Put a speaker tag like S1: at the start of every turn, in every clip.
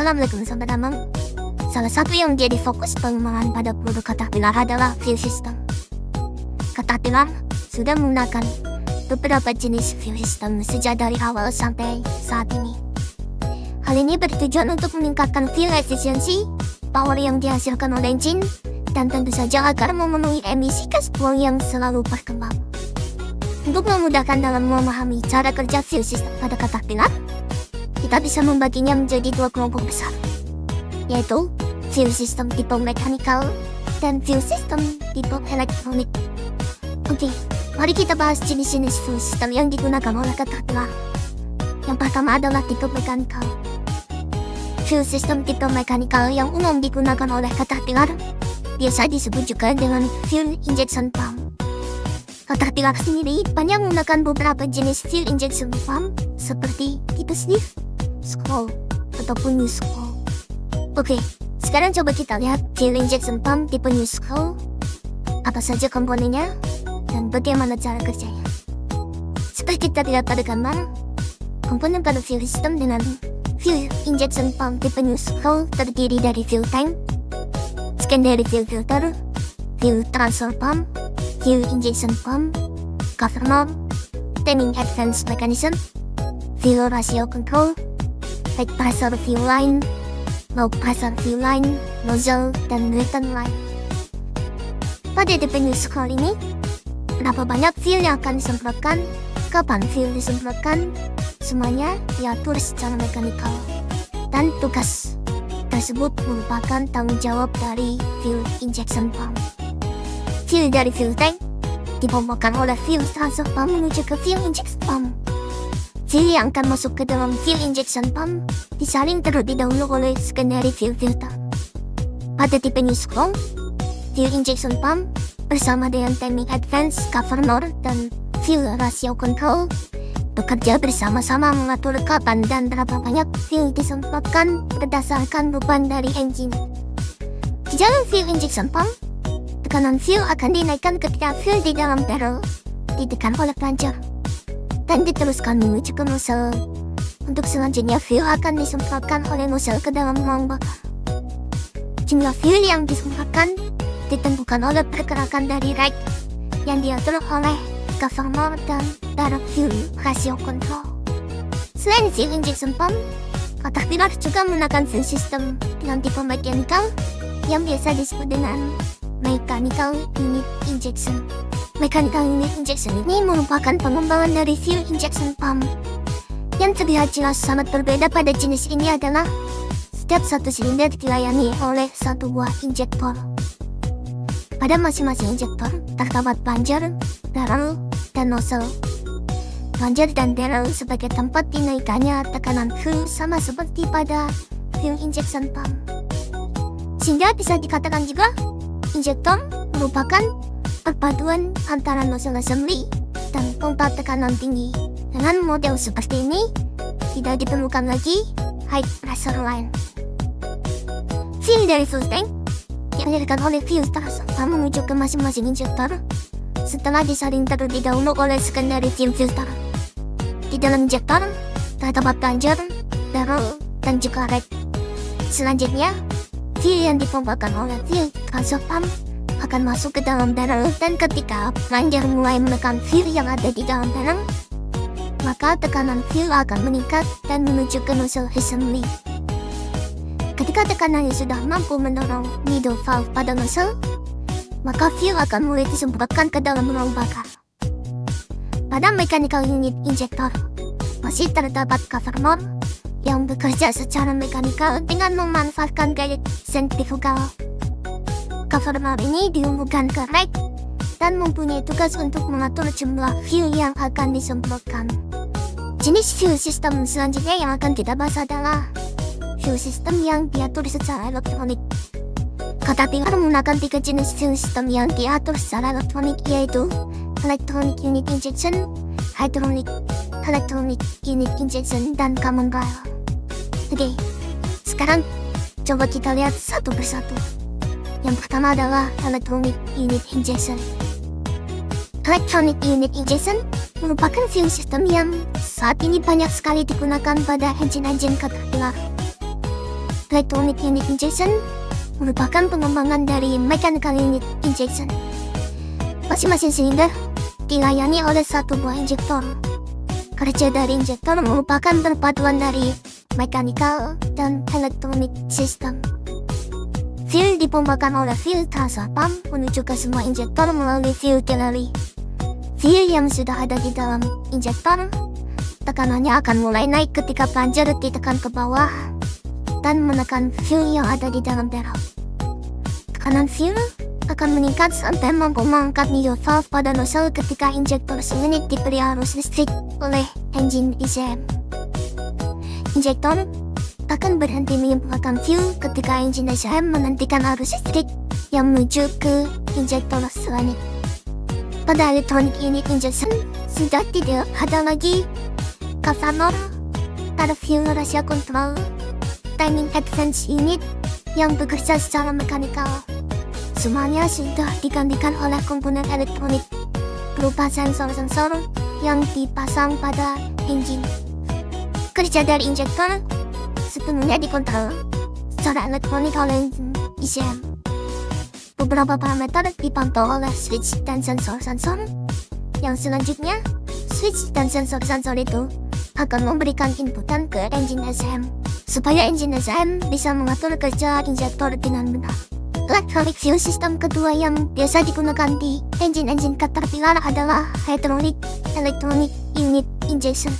S1: Assalamualaikum Sobat Amang. Salah satu yang jadi fokus pengembangan pada produk Caterpillar adalah fuel system. Caterpillar sudah menggunakan beberapa jenis fuel system sejak dari awal sampai saat ini. Hal ini bertujuan untuk meningkatkan fuel efisiensi, power yang dihasilkan oleh engine, dan tentu saja agar memenuhi emisi gas buang yang selalu berkembang. Untuk memudahkan dalam memahami cara kerja fuel system pada Caterpillar, kita bisa membaginya menjadi dua kelompok besar, yaitu fuel system tipe mechanical dan fuel system tipe elektronik. Oke, mari kita bahas jenis-jenis fuel system yang digunakan oleh Caterpillar. Yang pertama adalah tipe mechanical. Fuel system tipe mechanical yang umum digunakan oleh Caterpillar biasa disebut juga dengan fuel injection pump. Caterpillar sendiri banyak menggunakan beberapa jenis fuel injection pump seperti tipe sleeve, scroll, ataupun new scroll. Oke, sekarang coba kita lihat fuel injection pump tipe new scroll. Apa saja komponennya dan bagaimana cara kerjanya. Seperti kita lihat pada gambar, komponen pada fuel system dengan fuel injection pump tipe new scroll terdiri dari fuel tank, secondary fuel filter, fuel transfer pump, fuel injection pump, cover knob, timing advance mechanism, fuel ratio control, high pressure fuel line, low pressure fuel line, nozzle, dan return line. Pada tipe new scroll ini, berapa banyak fuel yang akan disemprotkan, kapan fuel disemprotkan, semuanya diatur secara mekanikal. Dan tugas tersebut merupakan tanggung jawab dari fuel injection pump. Fuel dari fuel tank dibombakan oleh fuel transfer pump menuju ke fuel injection pump. Fuel yang akan masuk ke dalam fuel injection pump disaring terlebih dahulu oleh secondary fuel filter. Pada tipe new scroll, fuel injection pump bersama dengan timing advance, cover knob, dan fuel ratio control bekerja bersama-sama mengatur kapan dan berapa banyak fuel disemprotkan berdasarkan beban dari engine. Di dalam fuel injection pump, tekanan fuel akan dinaikkan ketika fuel di dalam barrel ditekan oleh plunger dan diteruskan menuju ke nozzle. Untuk selanjutnya fuel akan disemprotkan oleh nozzle ke dalam ruang bakar. Jumlah fuel yang disemprotkan ditentukan oleh pergerakan dari rake yang diatur oleh cover knob dan dari fuel ratio control. Selain fuel injection pump, Caterpillar juga menggunakan fuel system dengan tipe mechanical yang biasa disebut dengan mechanical unit injection. Mechanical unit injection ini merupakan pengembangan dari fuel injection pump. Yang terlihat jelas sangat berbeda pada jenis ini adalah setiap satu silinder dilayani oleh satu buah injektor. Pada masing-masing injektor terdapat plunger, barrel, dan nozzle. Plunger dan barrel sebagai tempat dinaikannya tekanan fuel sama seperti pada fuel injection pump. Sehingga bisa dikatakan juga injektor merupakan perpaduan antara nozzle assembly dan pompa tekanan tinggi. Dengan model seperti ini, tidak diperlukan lagi high pressure line. Fuel dari fuel tank dialirkan oleh fuel transfer menuju ke masing-masing injektor setelah disaring terlebih dahulu oleh secondary fuel filter. Di dalam injektor terdapat plunger, barrel, dan juga rake. Selanjutnya, fuel yang dipompakan oleh fuel transfer pump akan masuk ke dalam barrel, dan ketika plunger mulai menekan fuel yang ada di dalam barrel, maka tekanan fuel akan meningkat dan menuju ke nozzle assembly. Ketika tekanannya sudah mampu mendorong needle valve pada nozzle, maka fuel akan mulai disemprotkan ke dalam ruang bakar. Pada mechanical unit injector, masih terdapat cover knob yang bekerja secara mekanikal dengan memanfaatkan gaya sentrifugal. Cover knob ini dihubungkan ke rake dan mempunyai tugas untuk mengatur jumlah fuel yang akan disemprotkan. Jenis fuel system selanjutnya yang akan kita bahas adalah fuel system yang diatur secara elektronik. Caterpillar menggunakan 3 jenis fuel system yang diatur secara elektronik, yaitu electronic unit injection, hydraulic electronic unit injection, dan common rail. Oke, sekarang coba kita lihat satu persatu. Yang pertama adalah electronic unit injection. Electronic unit injection merupakan fuel system yang saat ini banyak sekali digunakan pada engine-engine Caterpillar. Electronic Unit Injection merupakan pengembangan dari Mechanical Unit Injection. Masing-masing silinder dilayani oleh satu buah injektor. Kerja dari injektor merupakan perpaduan dari mechanical dan electronic system. Fuel dipompakan oleh filtrase pump menuju ke semua injektor melalui fuel gallery. Fuel yang sudah ada di dalam injektor, tekanannya akan mulai naik ketika plunger ditekan ke bawah dan menekan fuel yang ada di dalam barrel. Tekanan fuel akan meningkat sampai mampu mengangkat neo valve pada nozzle ketika injektor seunit diberi arus listrik oleh engine ECM. Injektor akan berhenti menyemprotkan fuel ketika engine ECM menghentikan arus listrik yang menuju ke injektor selanjutnya. Pada electronic unit injection sudah tidak ada lagi governor, ada fuel ratio control, timing advance unit yang bekerja secara mekanikal. Semuanya sudah digantikan oleh komponen elektronik berupa sensor-sensor yang dipasang pada engine. Kerja dari injektor sepenuhnya dikontrol secara elektronik oleh ECM. Beberapa parameter dipantau oleh switch dan sensor-sensor. Yang selanjutnya, switch dan sensor-sensor itu akan memberikan inputan ke engine ECM supaya engine ECM bisa mengatur kerja injektor dengan benar. Electronic fuel system kedua yang biasa digunakan di engine-engine Caterpillar adalah Hydraulic Electronic Unit Injection.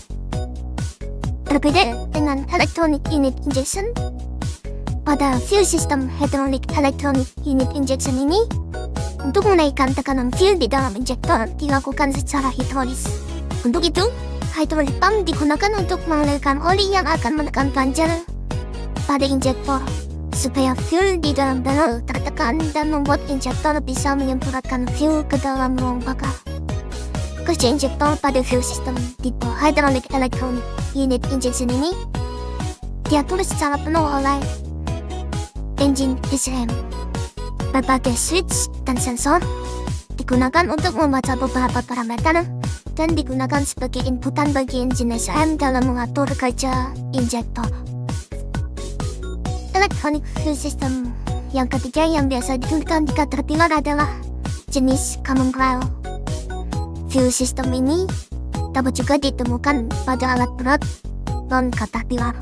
S1: Berbeda dengan Electronic Unit Injection, pada fuel system Hydraulic Electronic Unit Injection ini, untuk menaikkan tekanan fuel di dalam injektor dilakukan secara hidrolis. Untuk itu, hydraulic pump digunakan untuk mengalirkan oli yang akan menekan plunger pada injektor, supaya fuel di dalam barrel tertekan dan membuat injektor bisa menyemprotkan fuel ke dalam ruang bakar. Kerja injektor pada fuel system tipe Hydraulic Electronic Unit Injection ini diatur secara penuh oleh engine ECM. Berbagai switch dan sensor digunakan untuk membaca beberapa parameter dan digunakan sebagai inputan bagi engine ECM dalam mengatur kerja injektor. Electronic fuel system yang ketiga yang biasa digunakan di Caterpillar adalah jenis common rail. Fuel system ini dapat juga ditemukan pada alat berat non-Caterpillar.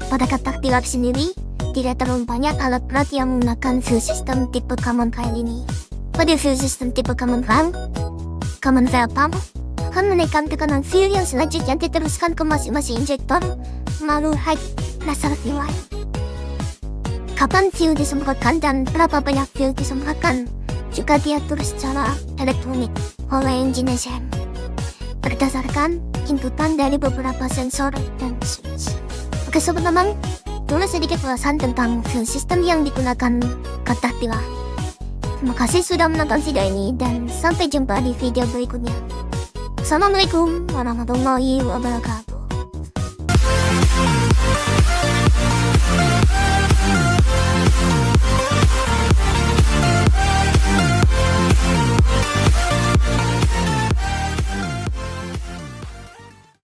S1: Pada Caterpillar sendiri, tidak terlalu banyak alat berat yang menggunakan fuel system tipe common rail ini. Pada fuel system tipe common rail pump akan menaikkan tekanan fuel yang selanjutnya diteruskan ke masing-masing injektor melalui high pressure fuel line. Kapan fuel disemprotkan dan berapa banyak fuel disemprotkan juga diatur secara elektronik oleh engine ECM berdasarkan inputan dari beberapa sensor dan switch. Oke sobat teman, itulah sedikit ulasan tentang fuel system yang digunakan Caterpillar. Terima kasih sudah menonton video ini dan sampai jumpa di video berikutnya. Assalamualaikum warahmatullahi wabarakatuh.